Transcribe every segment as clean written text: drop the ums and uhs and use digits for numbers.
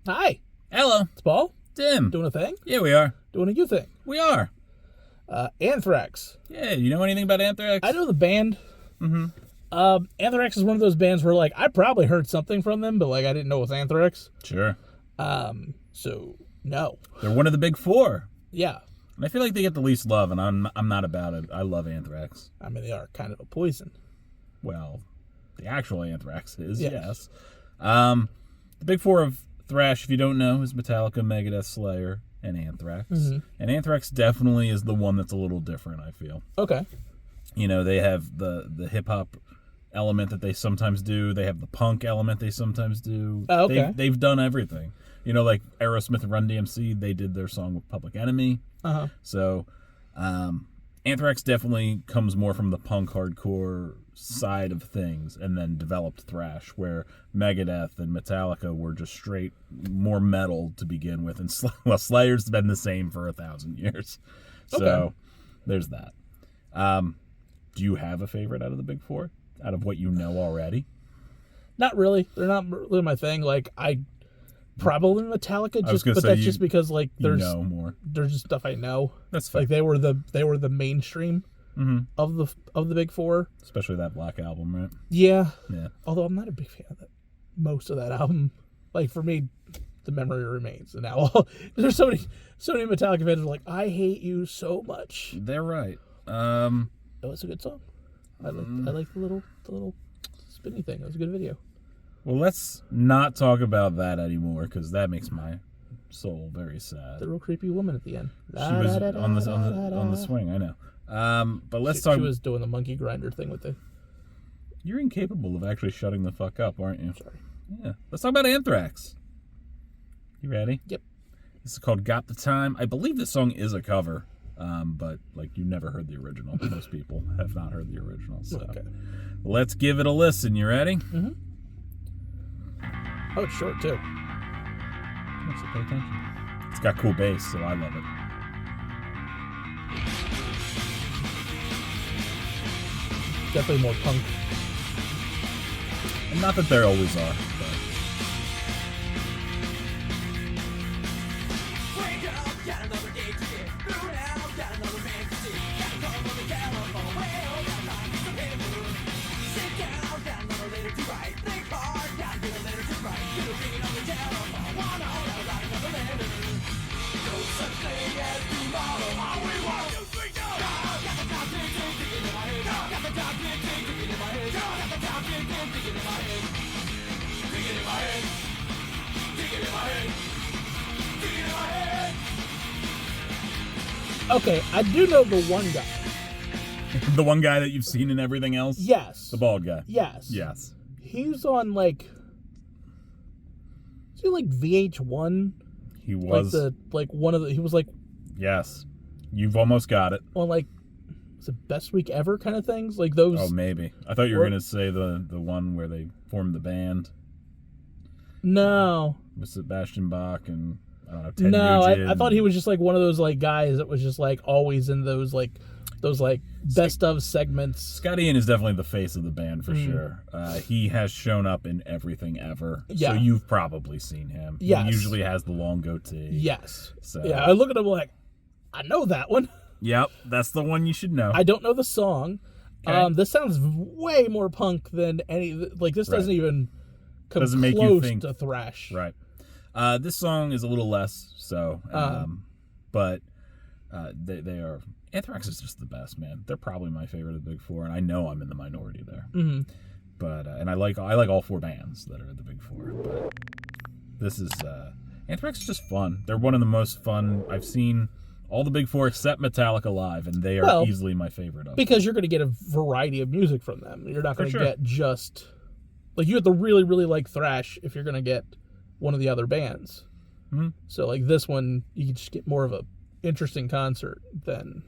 Hi. Hello. It's Paul. Tim. Doing a thing? Yeah, we are. Doing a you thing. We are. Anthrax. Yeah, you know anything about Anthrax? I know the band. Anthrax is one of those bands where, like, I probably heard something from them, but, like, I didn't know it was Anthrax. Sure. So, no. They're one of the big four. Yeah. And I feel like they get the least love, and I'm not about it. I love Anthrax. I mean, they are kind of a poison. Well, the actual Anthrax is, Yes. yes. The big four of thrash, if you don't know, is Metallica, Megadeth, Slayer, and Anthrax. Mm-hmm. And Anthrax definitely is the one that's a little different, I feel. Okay. You know, they have the hip-hop element that they sometimes do. They have the punk element they sometimes do. Oh, okay. They've done everything. You know, like Aerosmith and Run DMC, they did their song with Public Enemy. Uh-huh. So, Anthrax definitely comes more from the punk hardcore side of things and then developed thrash, where Megadeth and Metallica were just straight more metal to begin with. And Slayer's been the same for 1,000 years. So, Okay. there's that. Do you have a favorite out of the big four? Out of what you know already? Not really. They're not really my thing. Like, I probably Metallica, just because, like, You know more. there's just stuff I know. That's fair. Like, they were the mainstream of the big four. Especially that Black Album, right? Yeah. Yeah. Although I'm not a big fan of most of that album. Like, for me, the memory remains. And now there's so many Metallica fans who are like, I hate you so much. They're right. It was a good song. I like the little spinny thing. It was a good video. Well, let's not talk about that anymore, because that makes my soul very sad. The real creepy woman at the end. She was on the swing, I know. But let's talk. She was doing the monkey grinder thing with the. You're incapable of actually shutting the fuck up, aren't you? Sorry. Yeah. Let's talk about Anthrax. You ready? Yep. This is called "Got the Time." I believe this song is a cover, but like you never heard the original. Most people have not heard the original. So Okay. let's give it a listen. You ready? Mm-hmm. Oh, it's short too. So pay attention. It's got cool bass, so I love it. Definitely more punk. And not that there always are, but Okay, I do know the one guy. the one guy that you've seen in everything else? Yes. The bald guy. Yes. Yes. He's on like. Is he like VH1? He was. He was like Yes. You've almost got it. on like. Was it Best Week Ever kind of things? Like those. Oh, maybe. I thought you were going to say the one where they formed the band No. with Sebastian Bach and, I don't know, Ted No, Nugent. I thought he was just like one of those like guys that was just like always in those best of segments. Scott Ian is definitely the face of the band for sure. He has shown up in everything ever. Yeah. So you've probably seen him. Yes. He usually has the long goatee. Yes. So. Yeah, I look at him like, I know that one. Yep, that's the one you should know. I don't know the song. Okay. This sounds way more punk than any. Like, this doesn't even come Doesn't make you close think. to thrash. Right. This song is a little less so, but they are. Anthrax is just the best, man. They're probably my favorite of the big four, and I know I'm in the minority there. Mm-hmm. But and I like all four bands that are the big four. But this is Anthrax is just fun. They're one of the most fun I've seen. All the big four except Metallica live, and they are easily my favorite of them. Because you're going to get a variety of music from them. You're not going to sure. get just like you have to really, really like thrash if you're going to get one of the other bands. Mm-hmm. So like this one, you can just get more of a interesting concert than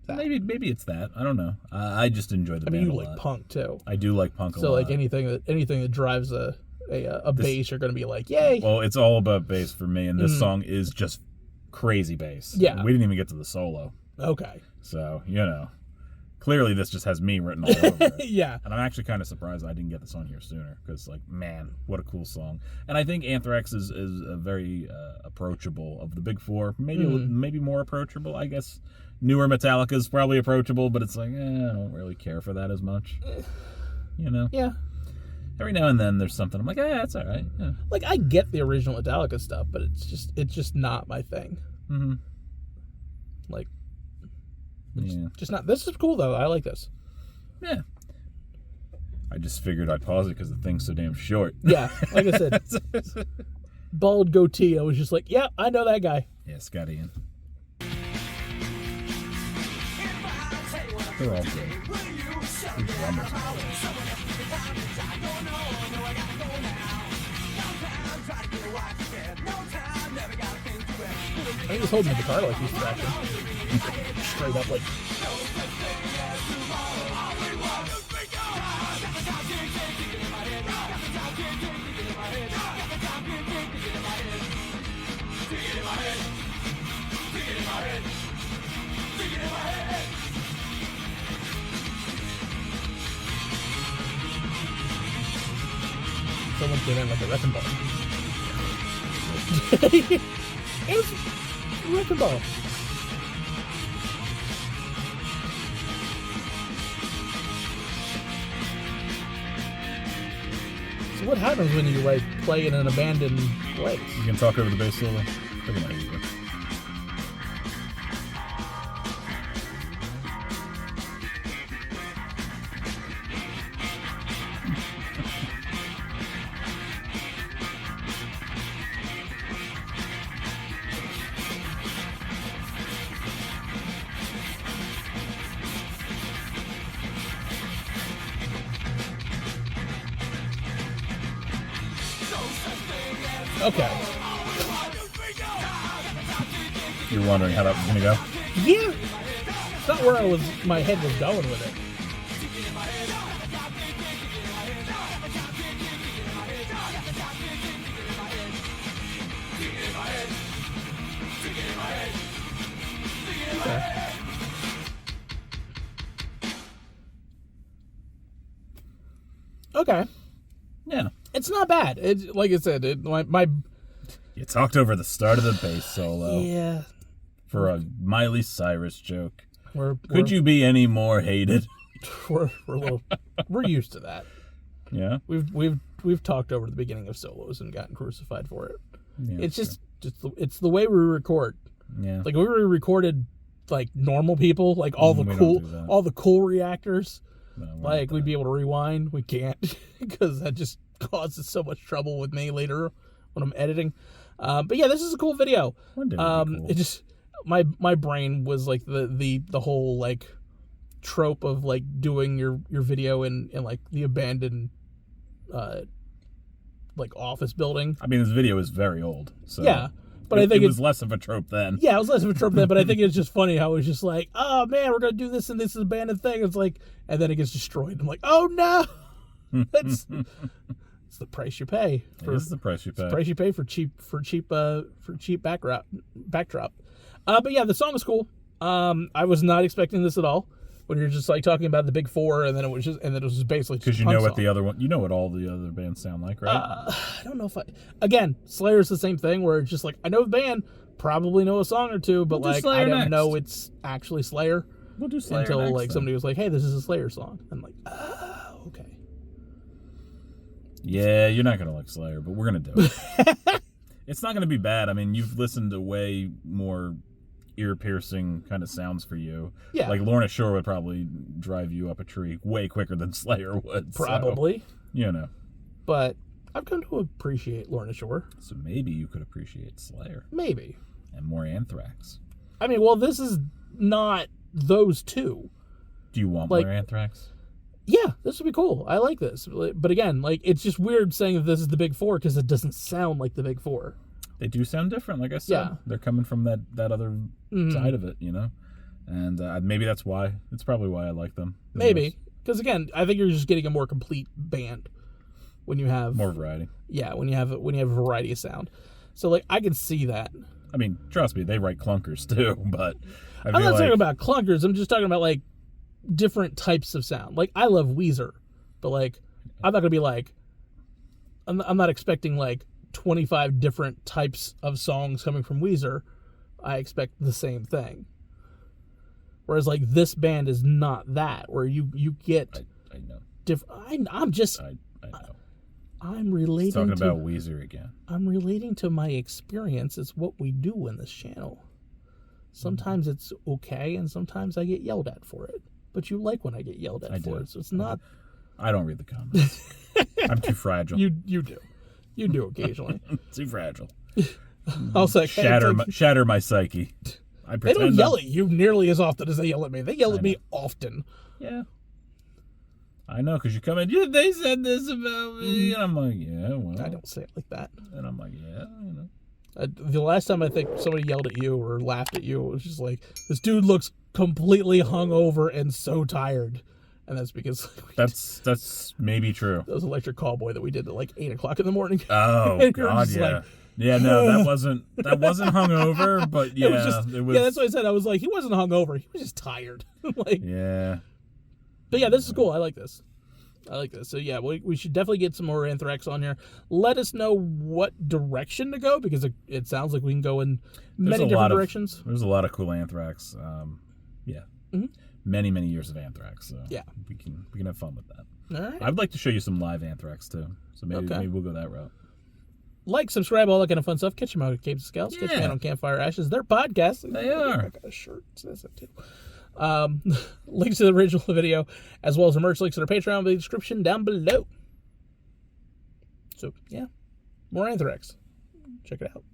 that. Maybe it's that. I don't know. I just enjoy the band you a like lot. punk too. I do like punk a lot. So like anything that drives a bass, you're going to be like, yay. Well, it's all about bass for me, and this song is just crazy bass. Yeah. We didn't even get to the solo. Okay. So, you know, Clearly, this just has me written all over it. Yeah. And I'm actually kind of surprised I didn't get this on here sooner because, like, man, what a cool song. And I think Anthrax is a very approachable of the big four. Maybe more approachable, I guess. Newer Metallica is probably approachable, but it's like, I don't really care for that as much. You know? Yeah. Every now and then there's something I'm like, that's all right. Yeah. Like, I get the original Metallica stuff, but it's just not my thing. Mm-hmm. Like, just not. This is cool though. I like this. Yeah. I just figured I'd pause it because the thing's so damn short. Yeah, like I said, bald goatee. I was just like, yeah, I know that guy. Yeah, Scott Ian. They're all good. These drummers. I think he's holding the guitar like he's scratching. Straight up, like. Someone came in like a wrecking ball. It was a wrecking ball. So what happens when you like play in an abandoned place? You can talk over the bass solo. Look at that. Okay. You're wondering how that was gonna go? Yeah. It's not where my head was going with it. Okay. Yeah. It's not bad. It's like I said, my You talked over the start of the bass solo. Yeah. For a Miley Cyrus joke. Could you be any more hated? We're used to that. Yeah. We've talked over the beginning of solos and gotten crucified for it. Yeah, it's just it's the way we record. Yeah. Like we recorded like normal people, like all the cool reactors. No, like we'd be able to rewind. We can't because that just causes so much trouble with me later when I'm editing. But yeah, this is a cool video. Cool. It just my brain was like the whole like trope of like doing your video in like the abandoned like office building. I mean, this video is very old, so yeah. But I think it was less of a trope then. Yeah, it was less of a trope then, but I think it's just funny how it's just like, oh man, we're gonna do this and this abandoned thing. It's like, and then it gets destroyed. I'm like, oh no, it's the price you pay. It is the price you pay. It's the price you pay for cheap backdrop. But yeah, the song is cool. I was not expecting this at all. When you're just like talking about the big four, and then it was just basically because you know what the other one, you know what all the other bands sound like, right? I don't know if again, Slayer's the same thing where it's just like I know the band, probably know a song or two, but like I don't know it's actually Slayer. We'll do Slayer until next, like then. Somebody was like, "Hey, this is a Slayer song." I'm like, "Oh, okay." Yeah, you're not gonna like Slayer, but we're gonna do it. It's not gonna be bad. I mean, you've listened to way more ear-piercing kind of sounds for you. Yeah. Like Lorna Shore would probably drive you up a tree way quicker than Slayer would. Probably. So, you know. But I've come to appreciate Lorna Shore. So maybe you could appreciate Slayer. Maybe. And more Anthrax. I mean, well, this is not those two. Do you want like, more Anthrax? Yeah, this would be cool. I like this. But again, like it's just weird saying that this is the big four because it doesn't sound like the big four. They do sound different, like I said. Yeah. They're coming from that other side of it, you know? And maybe that's why. It's probably why I like them. Maybe. Because, again, I think you're just getting a more complete band when you have... More variety. Yeah, when you have a variety of sound. So, like, I can see that. I mean, trust me, they write clunkers, too, but... I'm not talking about clunkers. I'm just talking about, like, different types of sound. Like, I love Weezer, but like, I'm not gonna be like, I'm not expecting like 25 different types of songs coming from Weezer. I expect the same thing. Whereas like this band is not that, where you get I know. I'm just I know. I'm relating Talking to about Weezer again. I'm relating to my experience. It's what we do in this channel. Sometimes it's okay, and sometimes I get yelled at for it. But you like when I get yelled at for it, so it's not. I don't read the comments. I'm too fragile. You do. You do occasionally. Too fragile. I'll say Shatter my psyche. They don't yell at you nearly as often as they yell at me. They yell at me often. Yeah. I know, because you come in, yeah, they said this about me. And I'm like, yeah, well. I don't say it like that. And I'm like, yeah, you know. The last time I think somebody yelled at you or laughed at you, it was just like, this dude looks completely hungover and so tired. And that's because that's maybe true. That was Electric Callboy that we did at like 8 o'clock in the morning. Oh God, yeah. Like, yeah, no, that wasn't hungover, but yeah, it was. Yeah, that's what I said. I was like, he wasn't hungover, he was just tired. Like, yeah. But yeah, this is cool. I like this. So yeah, we should definitely get some more Anthrax on here. Let us know what direction to go, because it sounds like we can go in many different directions. There's a lot of cool Anthrax. Yeah. Mm-hmm. Many years of Anthrax. So yeah, we can have fun with that. All right. I'd like to show you some live Anthrax too. So maybe we'll go that route. Like, subscribe, all that kind of fun stuff. Catch them out at Capes and Scowls. Yeah. Catch them out on Campfire Ashes. Their podcast. They are. I got a shirt. It says that too. Links to the original video, as well as the merch links in our Patreon in the description down below. So yeah, more Anthrax. Check it out.